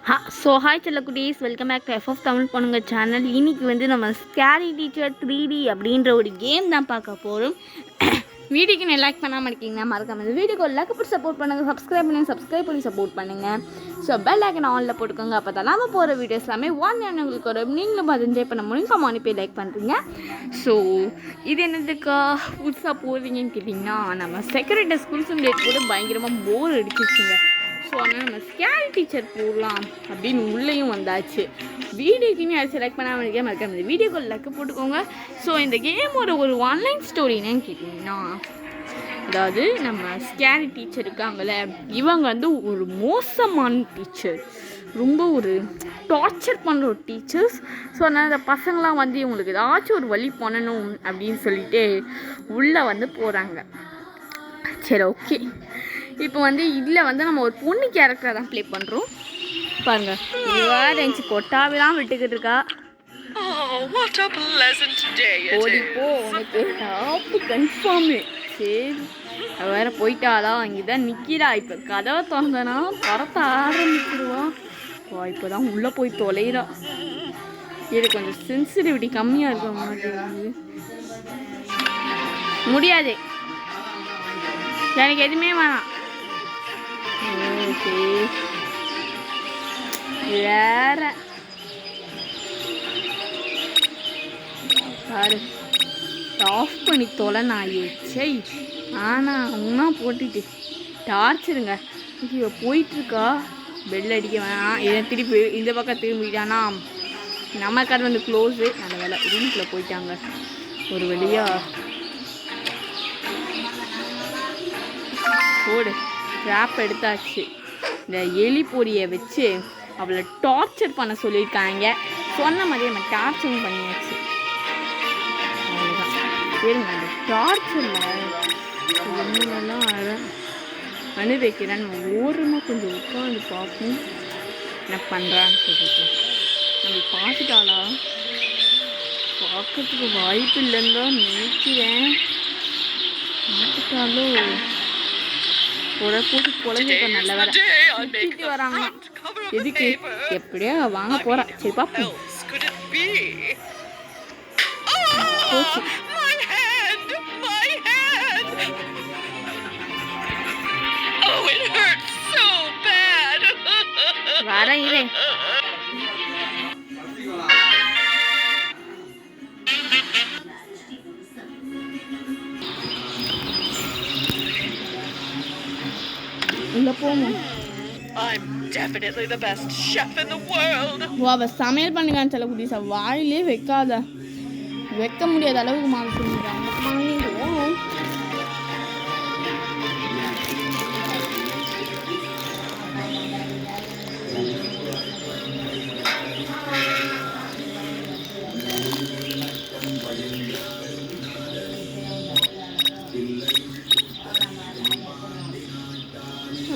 Hi செல்லக்குட்டீஸ், welcome back to FF Tamil பொண்ணுங்க channel. இன்றைக்கி வந்து நம்ம ஸ்கேரி டீச்சர் 3D அப்படின்ற ஒரு கேம் தான் பார்க்க போகிறோம். வீடியோக்கு நான் லைக் பண்ணாமல் இருக்கீங்கன்னா மறக்காம இந்த வீடியோக்கு லைக் போட்டு சப்போர்ட் பண்ணுங்கள், சப்ஸ்கிரைப் பண்ணி சப்போர்ட் பண்ணுங்கள். ஸோ பெல் ஐக்கன் ஆனில் போட்டுக்கோங்க. அப்போ தான் நம்ம போகிற வீடியோஸ் எல்லாமே உங்களுக்கு வரும். நீங்களும் பார்த்து என்ஜாய் பண்ண முடியும். கமானி போய் லைக் பண்ணுறீங்க. ஸோ இது என்னதுக்கா புதுசாக போகிறீங்கன்னு கேட்டிங்கன்னா, நம்ம செக்யூரிட்டி ஸ்கூல்ஸ் டேட் கூட பயங்கரமாக போர் அடிச்சிச்சுங்க. ஸோ அதனால் நம்ம ஸ்கேரி டீச்சர் போடலாம் அப்படின்னு உள்ளேயும் வந்தாச்சு. வீடியோக்குன்னு யாரும் செலக்ட் பண்ணாமல் இருக்கே மறக்காம இந்த வீடியோக்கு லைக் போட்டுக்கோங்க. ஸோ இந்த கேமோட ஒரு ஆன்லைன் ஸ்டோரி என்னன்னு கேட்டிங்கன்னா, அதாவது நம்ம ஸ்கேரி டீச்சர் இருக்காங்கள்ல, இவங்க வந்து ஒரு மோசமான டீச்சர், ரொம்ப ஒரு டார்ச்சர் பண்ணுற ஒரு டீச்சர்ஸ். ஸோ அதனால் இந்த பசங்களாம் வந்து இவங்களுக்கு ஏதாச்சும் ஒரு வழி பண்ணணும் அப்படின்னு சொல்லிட்டு உள்ளே வந்து போகிறாங்க. சரி, ஓகே. இப்போ வந்து இதில் வந்து நம்ம ஒரு பொண்ணு கேரக்டரை தான் ப்ளே பண்ணுறோம். பாருங்கள், வேறு கொட்டாவெல்லாம் விட்டுக்கிட்டு இருக்கா. ஓடிப்போ, உனக்கு டாப்பு கன்ஃபார்மு. சரி, வேறு போயிட்டாளா? அங்கே தான் நிற்கிறா. இப்போ கதவை திறந்தனா பறத்த ஆரம்பிச்சிடுவா. இப்போ தான் உள்ளே போய் தொலைகிறா. இது கொஞ்சம் சென்சிட்டிவிட்டி கம்மியாக இருக்க மாட்டேங்குது. முடியாது, எனக்கு எதுவுமே வேணாம். ஓகே, வேற பாரு, ஆஃப் பண்ணி தொலை நாயே. சரி, ஆனால் ஒன்றா போட்டுட்டு டார்ச்சருங்க. இவ போயிட்டுருக்கா. பெல் அடிக்க வேணாம். இதை திருப்பி இந்த பக்கம் திரும்பிட்டானா நம்ம கடை வந்து க்ளோஸு. நல்ல வேலை ரூம்குள்ளே போயிட்டாங்க. ஒரு வழியாக போடு, ட்ராப் எடுத்தாச்சு. இந்த எலி பொடியை வச்சு அவளை டார்ச்சர் பண்ண சொல்லியிருக்காங்க. சொன்ன மாதிரி நம்ம டார்ச்சரும் பண்ணியாச்சு. அவ்வளோதான். சரிங்க, அந்த டார்ச்சரில் ஒன்றுலாம் அனுபவிக்கிறேன். ஓரமாக கொஞ்சம் உட்காந்து பார்ப்போம் என்ன பண்ணுறான்னு சொல்லிட்டு. நம்ம பார்த்துட்டாளா? பார்க்கறதுக்கு வாய்ப்பு இல்லைன்னு தான் நினைக்கிறேன். பார்த்துட்டாலோ போட்டு குழந்தைக்கு நல்ல வேலை திட்டிட்டு வராங்க. எதுக்கு? எப்படியா வாங்க போறா. சரி பாப்போம். வரேன் இரு. I'm definitely the best chef in the world. அவ சமையல் பண்ணுங்கன்னு சொல்ல குடிசா வாயிலே வைக்காத, வைக்க முடியாத அளவுக்கு மாவு செஞ்சுட்டாங்க.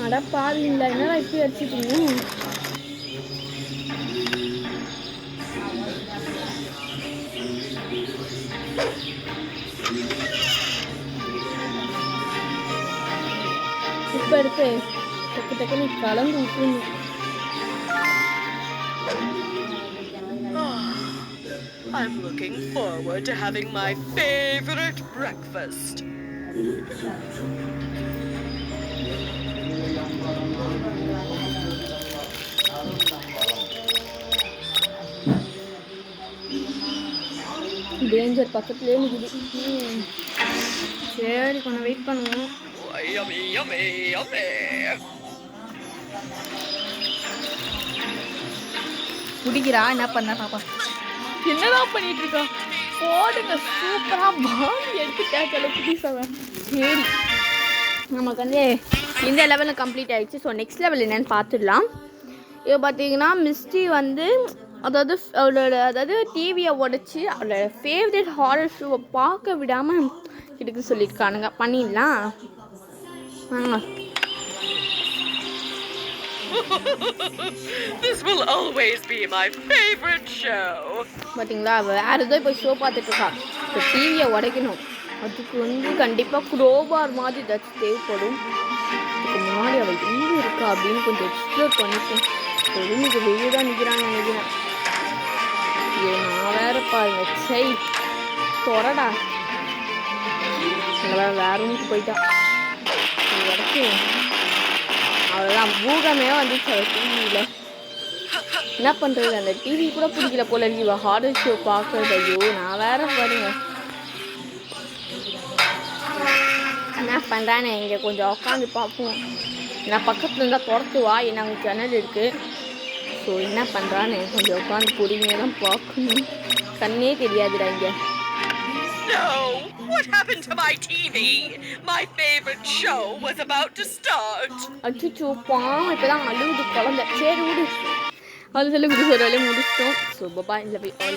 அட பால் இல்லை, என்னடா இப்படி வச்சுட்டீங்க? இப்போ எடுத்து டக்குன்னு கலந்து விட்டுருங்க. I'm looking forward to having my favorite breakfast. Danger பக்கத்துலேயே நிற்குது. சரி, கொஞ்சம் வெயிட் பண்ணுவோம். குடிக்கிறா. என்ன பண்ண பாப்பா? என்னதான் பண்ணிட்டு இருக்கா? போடுங்க, சூப்பராக பாடி எடுத்துட்டாக்கல புதுசாக. சரி, நமக்கு வந்து இந்த லெவலில் கம்ப்ளீட் ஆகிடுச்சு. ஸோ நெக்ஸ்ட் லெவல் என்னென்னு பார்த்துடலாம். இப்போ பார்த்தீங்கன்னா மிஸ்டி வந்து அதாவது டிவியை உடச்சி அவளோட ஃபேவரட் ஹாரர் ஷோவை பார்க்க விடாமல் இதுக்கு சொல்லியிருக்கானுங்க. பண்ணிடலாம் வாங்க. This will always be my favorite show. பார்த்தீங்களா, வேறு ஏதோ இப்போ ஷோ பார்த்துட்ருக்கா. இப்போ டிவியை உடைக்கணும். அதுக்கு வந்து கண்டிப்பாக க்ரோபார் மாதிரி ஏதாச்சும் தேவைப்படும். இதுக்கு முன்னாடி அவள் எங்கே இருக்கு? இருக்கா அப்படின்னு கொஞ்சம் எக்ஸ்ப்ளோர் பண்ணிப்போம். இன்னைக்கு வெளியே தான் நிற்கிறான்னு நினைக்கிறேன். நான் வேற பாருங்க சை தொடடா வேற ரூமுக்கு போயிட்டான். அவ்வளோதான் பூகமே வந்துச்சு அவர் டிவியில். என்ன பண்ணுறது, அந்த டிவி கூட பிடிக்கல போல இருக்கு ஹாரர் ஷோ பார்க்குறது. ஐயோ நான் வேற பாருங்க என்ன பண்ணுறானே இங்கே கொஞ்சம் உட்காந்து பார்ப்போம். நான் பக்கத்தில் இருந்தால் துரத்துவா, ஏன்னா அங்கே ஜன்னல் இருக்குது. ஸோ என்ன பண்ணுறான்னு கொஞ்சம் உட்காந்து பொறுமையாக தான் பார்க்கணும். கண்ணே தெரியாதுடா இங்கே. No! What happened to my TV? My favorite show was about to start. அச்சோ பாவம் இப்போதான் அழுகுது குழந்தை. சரி விடு அது சொல்லி ஒரு வேலையை முடிச்சிட்டோம். ஸோ பாபா இல்லை போய்